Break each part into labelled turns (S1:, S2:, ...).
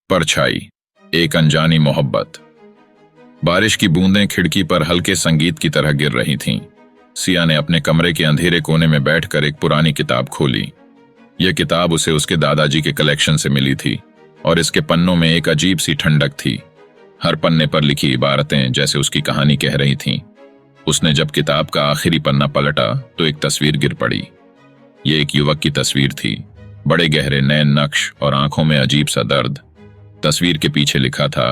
S1: परछाई, एक अनजानी मोहब्बत। बारिश की बूंदें खिड़की पर हल्के संगीत की तरह गिर रही थीं। सिया ने अपने कमरे के अंधेरे कोने में बैठकर एक पुरानी किताब खोली। यह किताब उसे उसके दादाजी के कलेक्शन से मिली थी और इसके पन्नों में एक अजीब सी ठंडक थी। हर पन्ने पर लिखी इबारतें जैसे उसकी कहानी कह रही थीं। उसने जब किताब का आखिरी पन्ना पलटा तो एक तस्वीर गिर पड़ी। ये एक युवक की तस्वीर थी, बड़े गहरे नैन नक्श और आंखों में अजीब सा दर्द। तस्वीर के पीछे लिखा था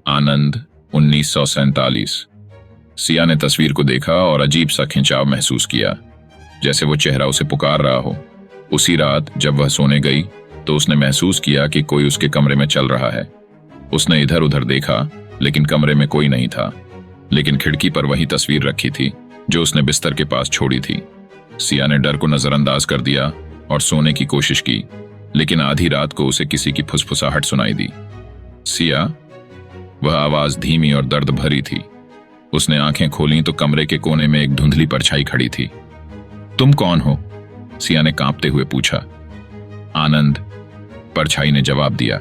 S1: आनंद 1947। सिया ने तस्वीर को देखा और अजीब सा खिंचाव महसूस किया, जैसे वो चेहरा उसे पुकार रहा हो। उसी रात जब वह सोने गई तो उसने महसूस किया कि कोई उसके कमरे में चल रहा है। उसने इधर उधर देखा लेकिन कमरे में कोई नहीं था, लेकिन खिड़की पर वही तस्वीर रखी थी जो उसने बिस्तर के पास छोड़ी थी। सिया ने डर को नजरअंदाज कर दिया और सोने की कोशिश की, लेकिन आधी रात को उसे किसी की फुसफुसाहट सुनाई दी। सिया, वह आवाज धीमी और दर्द भरी थी। उसने आंखें खोलीं तो कमरे के कोने में एक धुंधली परछाई खड़ी थी। तुम कौन हो? सिया ने कांपते हुए पूछा। आनंद, परछाई ने जवाब दिया।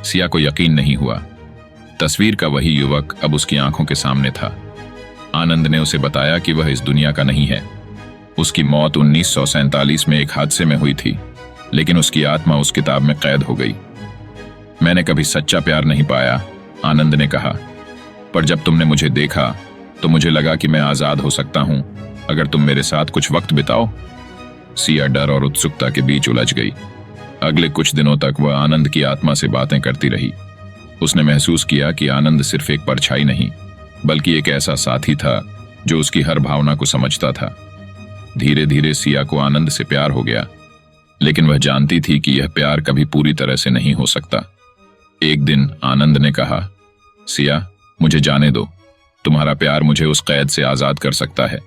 S1: सिया को यकीन नहीं हुआ। तस्वीर का वही युवक अब उसकी आंखों के सामने था। आनंद ने उसे बताया कि वह इस दुनिया का नहीं है। उसकी मौत 1947 में एक हादसे में हुई थी, लेकिन उसकी आत्मा उस किताब में कैद हो गई। मैंने कभी सच्चा प्यार नहीं पाया, आनंद ने कहा, पर जब तुमने मुझे देखा तो मुझे लगा कि मैं आजाद हो सकता हूं अगर तुम मेरे साथ कुछ वक्त बिताओ। सिया डर और उत्सुकता के बीच उलझ गई। अगले कुछ दिनों तक वह आनंद की आत्मा से बातें करती रही। उसने महसूस किया कि आनंद सिर्फ एक परछाई नहीं, बल्कि एक ऐसा साथी था जो उसकी हर भावना को समझता था। धीरे धीरे सिया को आनंद से प्यार हो गया, लेकिन वह जानती थी कि यह प्यार कभी पूरी तरह से नहीं हो सकता। एक दिन आनंद ने कहा, सिया, मुझे जाने दो। तुम्हारा प्यार मुझे उस कैद से आजाद कर सकता है,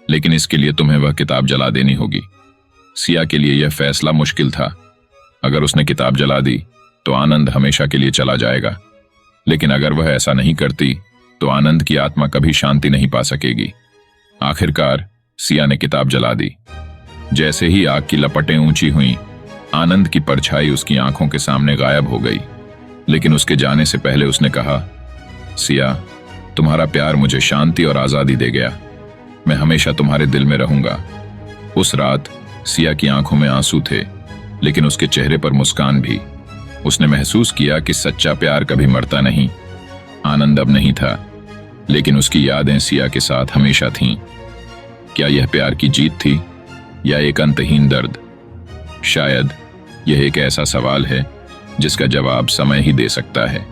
S1: लेकिन इसके लिए तुम्हें वह किताब जला देनी होगी। सिया के लिए यह फैसला मुश्किल था। अगर उसने किताब जला दी तो आनंद हमेशा के लिए चला जाएगा, लेकिन अगर वह ऐसा नहीं करती तो आनंद की आत्मा कभी शांति नहीं पा सकेगी। आखिरकार सिया ने किताब जला दी। जैसे ही आग की लपटें ऊंची हुईं, आनंद की परछाई उसकी आंखों के सामने गायब हो गई। लेकिन उसके जाने से पहले उसने कहा, सिया, तुम्हारा प्यार मुझे शांति और आजादी दे गया। मैं हमेशा तुम्हारे दिल में रहूंगा। उस रात सिया की आंखों में आंसू थे, लेकिन उसके चेहरे पर मुस्कान भी। उसने महसूस किया कि सच्चा प्यार कभी मरता नहीं। आनंद अब नहीं था, लेकिन उसकी यादें सिया के साथ हमेशा थीं। क्या यह प्यार की जीत थी या एक अंतहीन दर्द? शायद यह एक ऐसा सवाल है जिसका जवाब समय ही दे सकता है।